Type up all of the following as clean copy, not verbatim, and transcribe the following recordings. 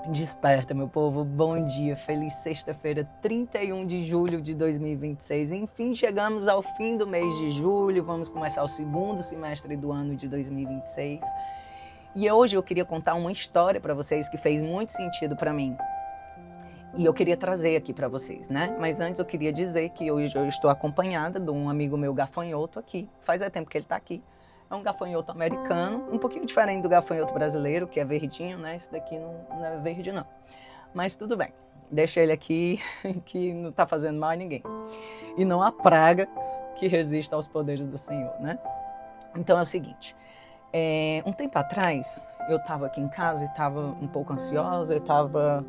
Desperta, meu povo, bom dia, feliz sexta-feira, 31 de julho de 2026. Enfim, chegamos ao fim do mês de julho, vamos começar o segundo semestre do ano de 2026. E hoje eu queria contar uma história para vocês que fez muito sentido para mim. E eu queria trazer aqui para vocês, né? Mas antes eu queria dizer que hoje eu estou acompanhada de um amigo meu gafanhoto aqui. Faz tempo que ele está aqui. É um gafanhoto americano, um pouquinho diferente do gafanhoto brasileiro, que é verdinho, né? Esse daqui não é verde, não. Mas tudo bem, deixa ele aqui, que não está fazendo mal a ninguém. E não há praga que resista aos poderes do Senhor, né? Então é o seguinte, um tempo atrás, eu estava aqui em casa e estava um pouco ansiosa, eu estava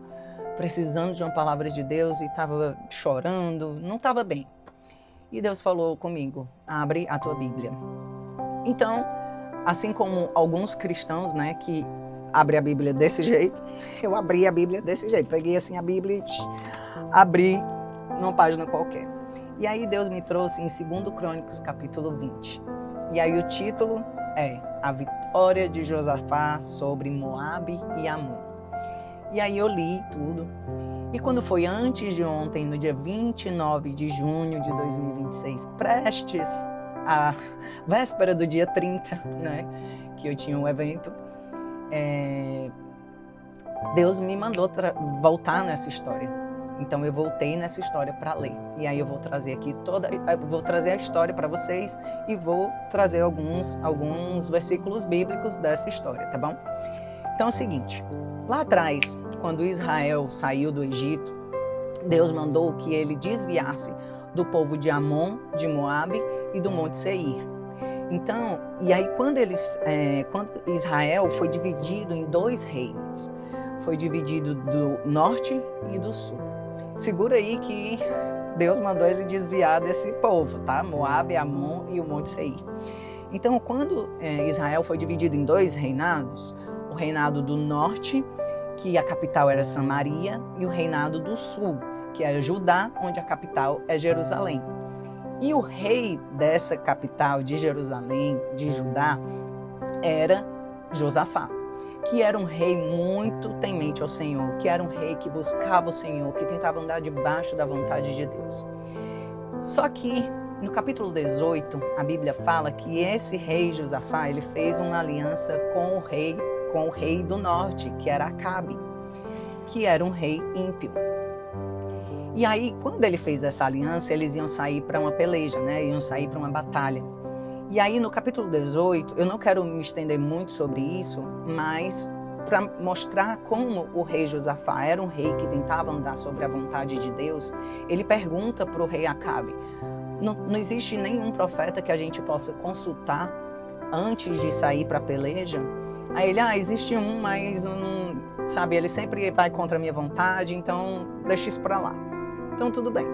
precisando de uma palavra de Deus e estava chorando, não estava bem. E Deus falou comigo, abre a tua Bíblia. Então, assim como alguns cristãos, né, que abrem a Bíblia desse jeito, eu abri a Bíblia desse jeito. Peguei assim a Bíblia e abri numa página qualquer. E aí Deus me trouxe em 2 Crônicas, capítulo 20. E aí o título é A Vitória de Josafá sobre Moabe e Amon. E aí eu li tudo. E quando foi antes de ontem, no dia 29 de junho de 2026, prestes a véspera do dia 30, né, que eu tinha um evento, Deus me mandou voltar nessa história. Então eu voltei nessa história para ler. E aí eu vou trazer aqui vou trazer a história para vocês e vou trazer alguns versículos bíblicos dessa história, tá bom? Então é o seguinte, lá atrás, quando Israel saiu do Egito, Deus mandou que ele desviasse do povo de Amon, de Moabe e do Monte Seir. Então, e aí quando Israel foi dividido em 2 reinos, foi dividido do norte e do sul. Segura aí que Deus mandou ele desviar desse povo, tá? Moabe, Amon e o Monte Seir. Então, quando Israel foi dividido em 2 reinados, o reinado do norte, que a capital era Samaria, e o reinado do sul, que era Judá, onde a capital é Jerusalém. E o rei dessa capital de Jerusalém, de Judá, era Josafá, que era um rei muito temente ao Senhor, que era um rei que buscava o Senhor, que tentava andar debaixo da vontade de Deus. Só que no capítulo 18, a Bíblia fala que esse rei Josafá, ele fez uma aliança com o rei do norte, que era Acabe, que era um rei ímpio. E aí, quando ele fez essa aliança, eles iam sair para uma peleja, né? Iam sair para uma batalha. E aí, no capítulo 18, eu não quero me estender muito sobre isso, mas para mostrar como o rei Josafá era um rei que tentava andar sobre a vontade de Deus, ele pergunta para o rei Acabe, não existe nenhum profeta que a gente possa consultar antes de sair para a peleja? Aí ele, existe um, mas sabe, ele sempre vai contra a minha vontade, então deixa isso para lá. Então tudo bem.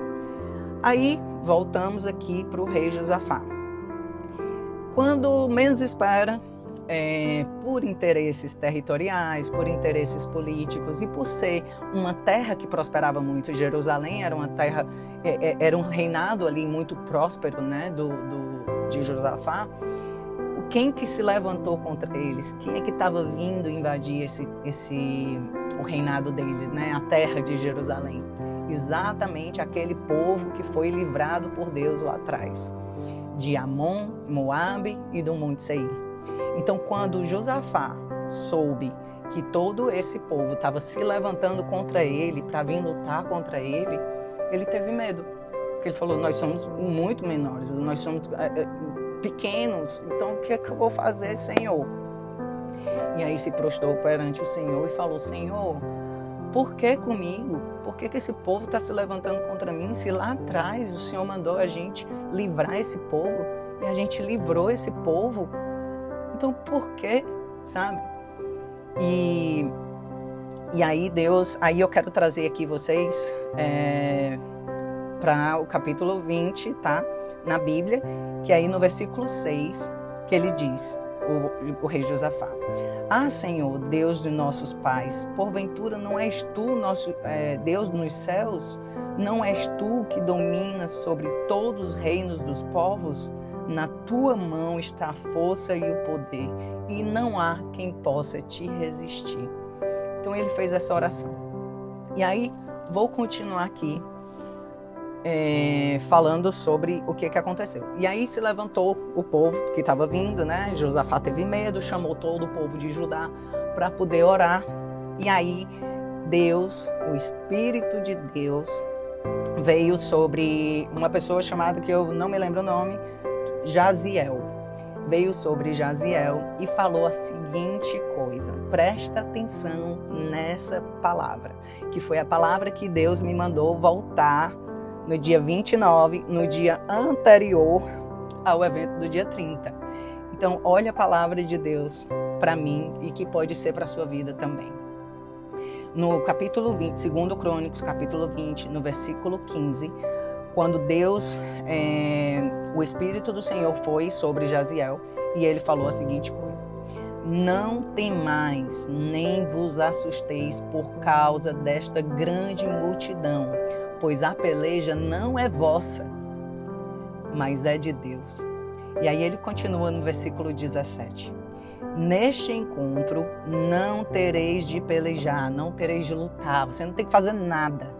Aí voltamos aqui para o rei Josafá. Quando menos espera, por interesses territoriais, por interesses políticos e por ser uma terra que prosperava muito, Jerusalém era uma terra, era um reinado ali muito próspero, né, de Josafá. Quem que se levantou contra eles? Quem é que estava vindo invadir o reinado deles, né, a terra de Jerusalém? Exatamente aquele povo que foi livrado por Deus lá atrás, de Amon, Moabe e do Monte Seir. Então, quando Josafá soube que todo esse povo estava se levantando contra ele, para vir lutar contra ele, ele teve medo. Porque ele falou, nós somos muito menores, nós somos pequenos, então o que é que eu vou fazer, Senhor? E aí se prostrou perante o Senhor e falou, Senhor, por que comigo? Por que esse povo está se levantando contra mim? Se lá atrás o Senhor mandou a gente livrar esse povo e a gente livrou esse povo, então por que, sabe? E aí aí eu quero trazer aqui vocês para o capítulo 20, tá? Na Bíblia, que aí no versículo 6, que ele diz, o rei Josafá, Senhor, Deus de nossos pais, porventura não és tu nosso Deus nos céus? Não és tu que dominas sobre todos os reinos dos povos? Na tua mão está a força e o poder, e não há quem possa te resistir. Então ele fez essa oração. E aí, vou continuar aqui falando sobre o que aconteceu. E aí se levantou o povo que estava vindo, né? Josafá teve medo, chamou todo o povo de Judá para poder orar. E aí Deus, o Espírito de Deus, veio sobre uma pessoa chamada, que eu não me lembro o nome, Jaziel. Veio sobre Jaziel e falou a seguinte coisa: presta atenção nessa palavra, que foi a palavra que Deus me mandou voltar no dia 29, no dia anterior ao evento do dia 30. Então, olha a palavra de Deus para mim e que pode ser para a sua vida também. No capítulo 20, 2 Crônicos, capítulo 20, no versículo 15, quando Deus, o Espírito do Senhor foi sobre Jaziel e ele falou a seguinte coisa: não temais, nem vos assusteis por causa desta grande multidão, pois a peleja não é vossa, mas é de Deus. E aí ele continua no versículo 17. Neste encontro não tereis de pelejar, não tereis de lutar, você não tem que fazer nada.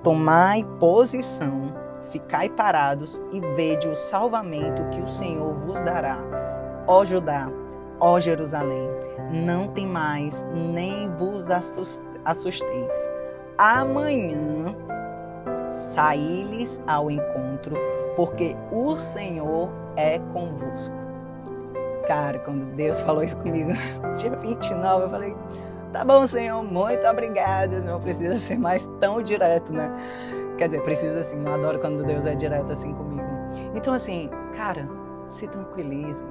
Tomai posição, ficai parados e vede o salvamento que o Senhor vos dará. Ó Judá, ó Jerusalém, não temais, nem vos assusteis. Amanhã saí-lhes ao encontro, porque o Senhor é convosco. Cara, quando Deus falou isso comigo, dia 29, eu falei, tá bom, Senhor, muito obrigado. Não precisa ser mais tão direto, né? Quer dizer, precisa assim, eu adoro quando Deus é direto assim comigo. Então assim, cara, se tranquilize,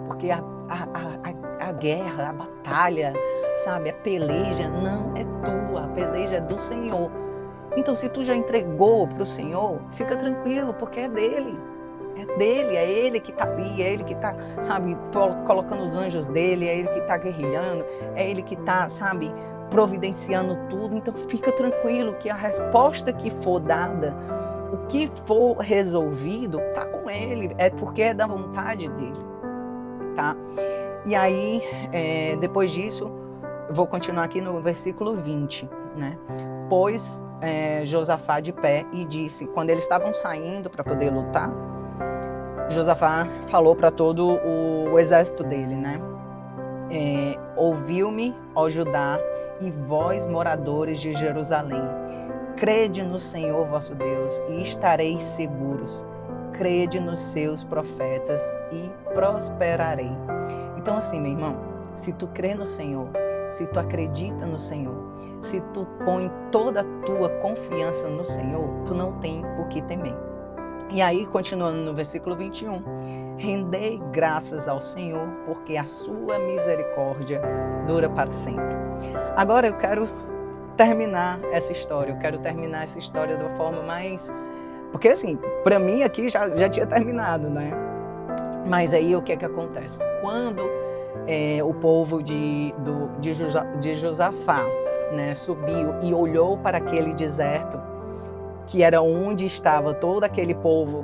porque a guerra, a batalha, sabe, a peleja não é tua, a peleja é do Senhor. Então, se tu já entregou para o Senhor, fica tranquilo, porque é dele. É dele, é ele que está ali, é ele que está, sabe, colocando os anjos dele, é ele que está guerrilhando, é ele que está, sabe, providenciando tudo. Então, fica tranquilo que a resposta que for dada, o que for resolvido, está com ele, é porque é da vontade dele, tá? E aí, depois disso, eu vou continuar aqui no versículo 20, né? Pois Josafá de pé e disse, quando eles estavam saindo para poder lutar, Josafá falou para todo o exército dele, né? Ouviu-me, ó Judá, e vós, moradores de Jerusalém, crede no Senhor vosso Deus e estareis seguros. Crede nos seus profetas e prosperarei. Então assim, meu irmão, se tu crê no Senhor, se tu acredita no Senhor, se tu põe toda a tua confiança no Senhor, tu não tem o que temer. E aí, continuando no versículo 21, rendei graças ao Senhor, porque a sua misericórdia dura para sempre. Agora eu quero terminar essa história, da forma mais... Porque assim, para mim aqui já tinha terminado, né? Mas aí o que acontece? Quando o povo de Josafá, né, subiu e olhou para aquele deserto, que era onde estava todo aquele povo,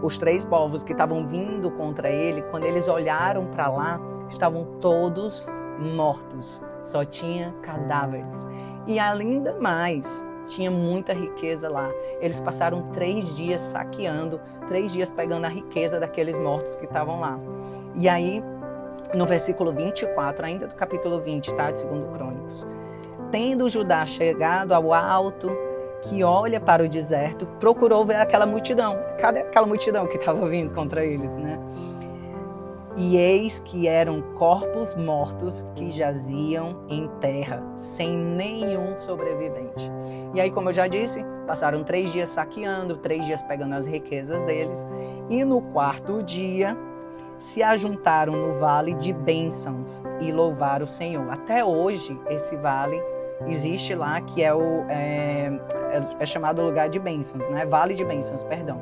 os 3 povos que estavam vindo contra ele, quando eles olharam para lá, estavam todos mortos, só tinha cadáveres. E ainda mais, tinha muita riqueza lá. Eles passaram 3 dias saqueando, 3 dias pegando a riqueza daqueles mortos que estavam lá. E aí, no versículo 24, ainda do capítulo 20, tá, de 2 Crônicos, tendo Judá chegado ao alto que olha para o deserto, procurou ver aquela multidão. Cadê aquela multidão que estava vindo contra eles, né? E eis que eram corpos mortos que jaziam em terra, sem nenhum sobrevivente. E aí, como eu já disse, passaram 3 dias saqueando, 3 dias pegando as riquezas deles. E no 4º dia, se ajuntaram no vale de bênçãos e louvaram o Senhor. Até hoje, esse vale existe lá, que é chamado lugar de bênçãos, né? Vale de bênçãos, perdão.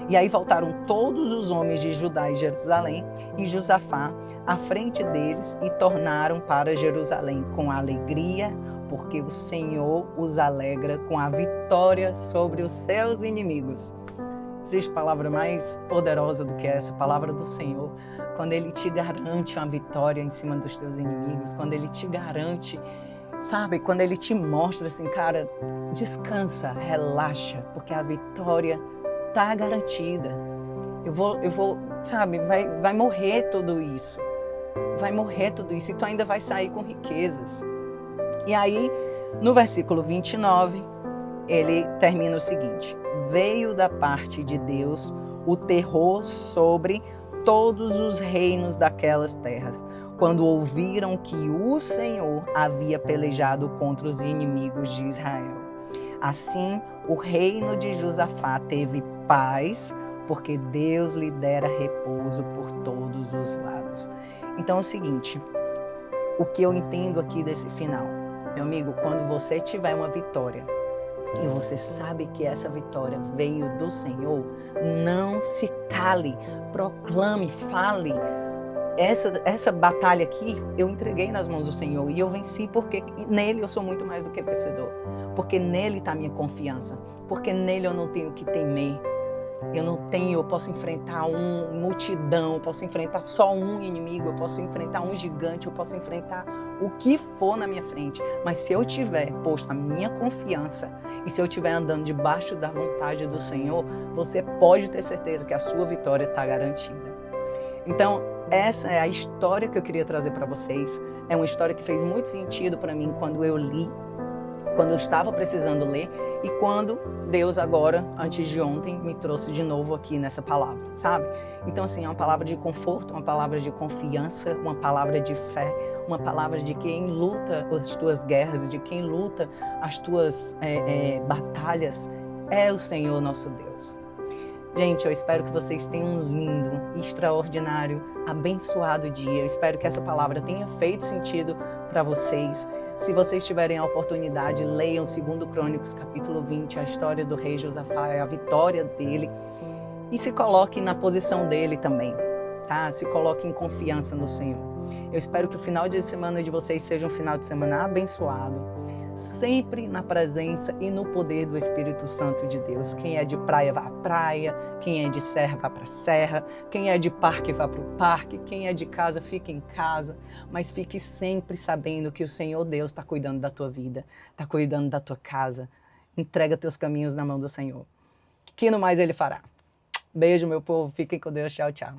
E aí voltaram todos os homens de Judá e Jerusalém e Josafá à frente deles e tornaram para Jerusalém com alegria, porque o Senhor os alegra com a vitória sobre os seus inimigos. Existe palavra mais poderosa do que essa, palavra do Senhor, quando Ele te garante uma vitória em cima dos teus inimigos, quando Ele te garante Sabe, quando ele te mostra assim, cara, descansa, relaxa, porque a vitória tá garantida. Eu vou, sabe, vai morrer tudo isso. Vai morrer tudo isso e tu ainda vai sair com riquezas. E aí, no versículo 29, ele termina o seguinte: veio da parte de Deus o terror sobre todos os reinos daquelas terras, quando ouviram que o Senhor havia pelejado contra os inimigos de Israel. Assim, o reino de Josafá teve paz, porque Deus lhe dera repouso por todos os lados. Então é o seguinte, o que eu entendo aqui desse final, meu amigo, quando você tiver uma vitória, e você sabe que essa vitória veio do Senhor, não se cale, proclame, fale. Essa batalha aqui eu entreguei nas mãos do Senhor e eu venci porque nele eu sou muito mais do que vencedor. Porque nele está a minha confiança. Porque nele eu não tenho que temer. Eu posso enfrentar uma multidão, eu posso enfrentar só um inimigo, eu posso enfrentar um gigante, eu posso enfrentar o que for na minha frente. Mas se eu tiver posto a minha confiança e se eu estiver andando debaixo da vontade do Senhor, você pode ter certeza que a sua vitória está garantida. Então, essa é a história que eu queria trazer para vocês. É uma história que fez muito sentido para mim quando eu li, quando eu estava precisando ler e quando Deus agora, antes de ontem, me trouxe de novo aqui nessa palavra, sabe? Então, assim, é uma palavra de conforto, uma palavra de confiança, uma palavra de fé, uma palavra de quem luta as tuas guerras, de quem luta as tuas batalhas, é o Senhor nosso Deus. Gente, eu espero que vocês tenham um lindo, extraordinário, abençoado dia. Eu espero que essa palavra tenha feito sentido para vocês. Se vocês tiverem a oportunidade, leiam 2 Crônicas, capítulo 20, a história do rei Josafá, a vitória dele. E se coloquem na posição dele também, tá? Se coloquem em confiança no Senhor. Eu espero que o final de semana de vocês seja um final de semana abençoado. Sempre na presença e no poder do Espírito Santo de Deus. Quem é de praia, vá à praia. Quem é de serra, vá para a serra. Quem é de parque, vá para o parque. Quem é de casa, fique em casa. Mas fique sempre sabendo que o Senhor Deus está cuidando da tua vida, está cuidando da tua casa. Entrega teus caminhos na mão do Senhor. Que no mais Ele fará. Beijo, meu povo. Fiquem com Deus. Tchau, tchau.